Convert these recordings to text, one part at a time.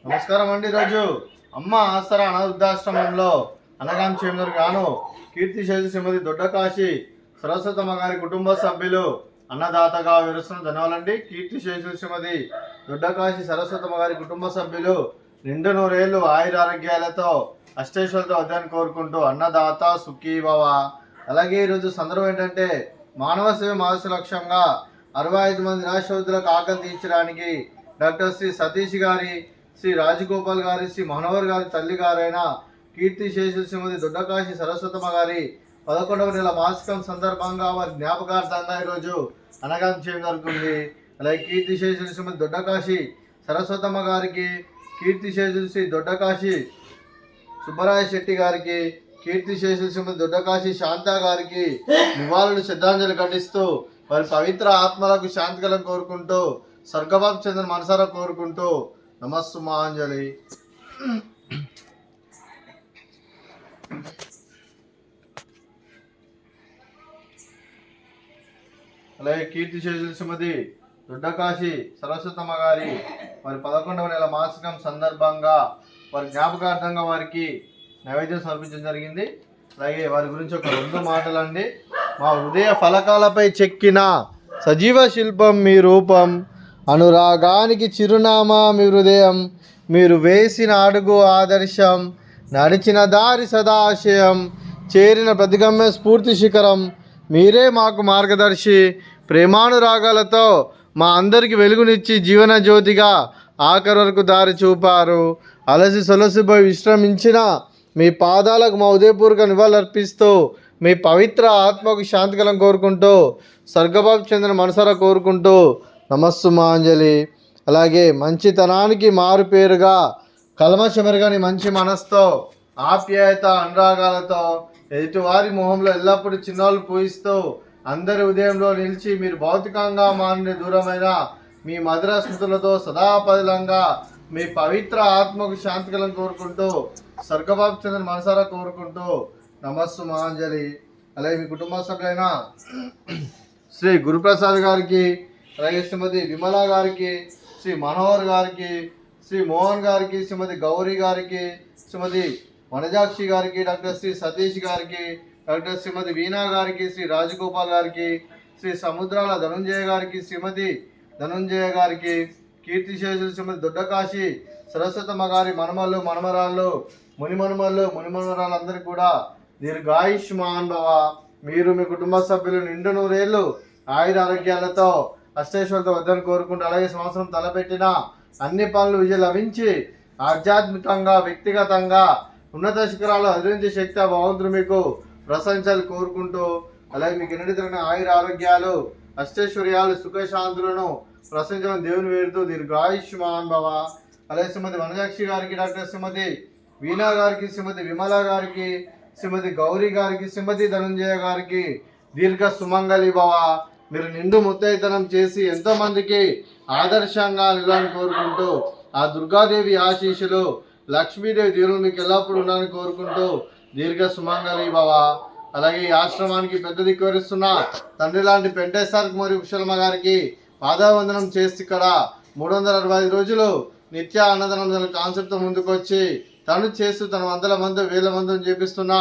నమస్కారం అండి. ఈరోజు అమ్మ ఆసరా అనాథాశ్రమంలో అనగాం చేమూరు గాను కీర్తిశేషు శ్రీమతి దొడ్డకాశి సరస్వతమ్మ గారి కుటుంబ సభ్యులు అన్నదాతగా విరుస్తున్న ధన్యవాదాలండి. కీర్తిశేషు శ్రీమతి దొడ్డకాశి సరస్వతమ్మ గారి కుటుంబ సభ్యులు నిండు నూరేళ్లు ఆయురారోగ్యాలతో అష్టైశ్వర్యాలతో వద్దని కోరుకుంటూ అన్నదాత సుఖీభవ. అలాగే ఈరోజు సందర్భం ఏంటంటే మానవ సేవ మానస లక్ష్యంగా 65 మంది నిరాశ్రతులకు ఆకలి తీర్చడానికి డాక్టర్ శ్రీ సతీష్ గారి, శ్రీ రాజగోపాల్ గారి, శ్రీ మనోహర్ గారి తల్లి గారైన కీర్తిశేషు శ్రీమతి దొడ్డకాశి సరస్వతమ్మ గారి 11వ నెల మాసికం సందర్భంగా వారి జ్ఞాపకార్థంగా ఈరోజు అనగాం చేయడం జరుగుతుంది. అలాగే కీర్తిశేషు శ్రీమతి దొడ్డకాశి సరస్వతమ్మ గారికి, కీర్తిశేషు శ్రీ దొడ్డకాశి సుబ్బరాయ శెట్టి గారికి, కీర్తిశేషు శ్రీమతి దొడ్డకాశి శాంత గారికి నివాళులు శ్రద్ధాంజలి ఘటిస్తూ వారి పవిత్ర ఆత్మలకు శాంతికలం కోరుకుంటూ స్వర్గబాబు చంద్ర మనసారా కోరుకుంటూ నమస్సుమాంజలి. అలాగే కీర్తిశేషు శ్రీమతి దొడ్డకాశి సరస్వతమ్మ గారి వారి 11వ నెల మాసికం సందర్భంగా వారి జ్ఞాపకార్థంగా వారికి నైవేద్యం సమర్పించడం జరిగింది. అలాగే వారి గురించి ఒక 2 మాటలండి. మా హృదయ ఫలకాలపై చెక్కిన సజీవ శిల్పం మీ రూపం, అనురాగానికి చిరునామా మీ హృదయం, మీరు వేసిన అడుగు ఆదర్శం, నడిచిన దారి సదాశయం, చేరిన ప్రతిగమ్య స్ఫూర్తి శిఖరం, మీరే మాకు మార్గదర్శి. ప్రేమానురాగాలతో మా అందరికి వెలుగునిచ్చి జీవన జ్యోతిగా ఆఖరి వరకు దారి చూపారు. అలసి సొలసిపోయి విశ్రమించిన మీ పాదాలకు మా ఉదయపూర్వక నివాళులర్పిస్తూ మీ పవిత్ర ఆత్మకు శాంతికలం కోరుకుంటూ స్వర్గబాబు చంద్ర మనసారా కోరుకుంటూ నమస్సుమాంజలి. అలాగే మంచితనానికి మారు పేరుగా కల్మషమెరగని మంచి మనసుతో ఆప్యాయత అనురాగాలతో ఎదుటివారి మొహంలో ఎల్లప్పుడూ చిన్నాలు పూయిస్తూ అందరి ఉదయంలో నిలిచి మీరు భౌతికంగా మారిన దూరమైన మీ మధుర స్మృతులతో సదాపదిలంగా మీ పవిత్ర ఆత్మకు శాంతికలం కోరుకుంటూ స్వర్గబాబు చంద్ర మనసారా కోరుకుంటూ నమస్సుమాంజలి. అలాగే మీ కుటుంబ సభ్యులైన శ్రీ గురుప్రసాద్ గారికి, అలాగే శ్రీమతి విమల గారికి, శ్రీ మనోహర్ గారికి, శ్రీ మోహన్ గారికి, శ్రీమతి గౌరీ గారికి, శ్రీమతి వనజాక్షి గారికి, డాక్టర్ శ్రీ సతీష్ గారికి, డాక్టర్ శ్రీమతి వీణా గారికి, శ్రీ రాజగోపాల్ గారికి, శ్రీ సముద్రాల ధనుంజయ గారికి, శ్రీమతి ధనుంజయ గారికి, కీర్తిశేషులు శ్రీమతి దొడ్డకాశి సరస్వతమ్మ గారి మనమల్లు మనమరాళ్ళు మునిమనుమల్లు మునిమనుమరాళ్ళందరికీ కూడా దీర్ఘాయుష్మాన్ భవ. మీరు మీ కుటుంబ సభ్యులు నిండు నూరేళ్లు ఆయుర ఆరోగ్యాలతో అష్టైశ్వర్యాలతో వద్దని కోరుకుంటూ, అలాగే సంవత్సరం తలపెట్టిన అన్ని పనులు విజయం లభించి ఆధ్యాత్మికంగా వ్యక్తిగతంగా ఉన్నత శిఖరాలు అధిరించే శక్తి భగవంతుడు మీకు ప్రశంసలు కోరుకుంటూ, అలాగే మీకు ఎన్నడితరమైన ఆయుర ఆరోగ్యాలు అష్టైశ్వర్యాలు సుఖశాంతులను ప్రశంసలను దేవుని వేడుతూ దీర్ఘాయుష్మాన్ భవ. అలాగే శ్రీమతి వనజాక్షి గారికి, డాక్టర్ శ్రీమతి వీణా గారికి, శ్రీమతి విమల గారికి, శ్రీమతి గౌరీ గారికి, శ్రీమతి ధనుంజయ గారికి దీర్ఘ సుమంగళి భవ. మీరు నిండు ముత్తైతనం చేసి ఎంతోమందికి ఆదర్శంగా నిలవాలని కోరుకుంటూ ఆ దుర్గాదేవి ఆశీస్సులు లక్ష్మీదేవి దేవులు మీకు ఎల్లప్పుడూ ఉండాలని కోరుకుంటూ దీర్ఘ సుమంగళి భవ. అలాగే ఈ ఆశ్రమానికి పెద్ద దిక్కు వరిస్తున్న తండ్రి లాంటి పెంటేశ్వర్ కుమారి కుశలమ్మ గారికి పాదావందనం చేసి ఇక్కడ 365 రోజులు నిత్య అన్నదానం కాన్సెప్ట్తో ముందుకు వచ్చి తను చేస్తూ తన 100 మంది 1000 మందిని చేపిస్తున్న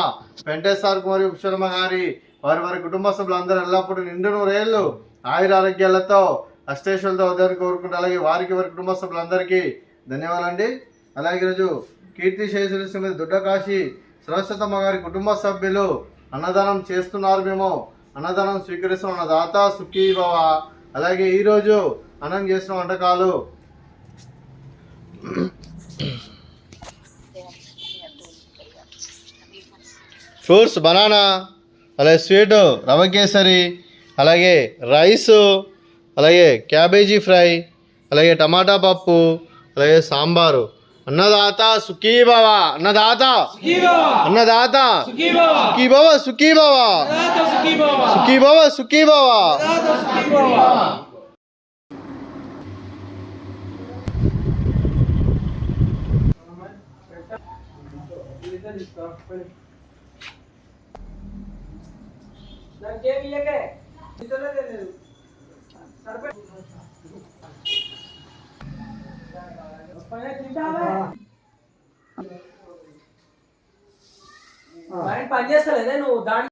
వెంకటేశ్వర కుమారి ఉషర్మ గారి వారి కుటుంబ సభ్యులందరూ ఎల్లప్పుడూ నిండు నూరేళ్లు ఆయుర ఆరోగ్యాలతో అష్టైశ్వర్యాలతో వద్దని కోరుకుంటూ, అలాగే వారి కుటుంబ సభ్యులందరికీ ధన్యవాదాలండి. అలాగే ఈరోజు కీర్తిశేషులు శ్రీమతి దొడ్డకాశి సరస్వతమ్మ గారి కుటుంబ సభ్యులు అన్నదానం చేస్తున్నారు. మేము అన్నదానం స్వీకరిస్తున్న అన్నదాత సుఖీభవ. అలాగే ఈరోజు అన్నం చేసిన వంటకాలు ఫ్రూట్స్ బనానా, అలాగే స్వీటు రవ కేసరి, అలాగే రైసు, అలాగే క్యాబేజీ ఫ్రై, అలాగే టమాటా పప్పు, అలాగే సాంబారు. అన్నదాత సుఖీభవ, అన్నదాత అన్నదాత సుఖీభవ సుఖీభవ సుఖీభవ సుఖీభవ. పని చేస్తలేదే నువ్వు దాని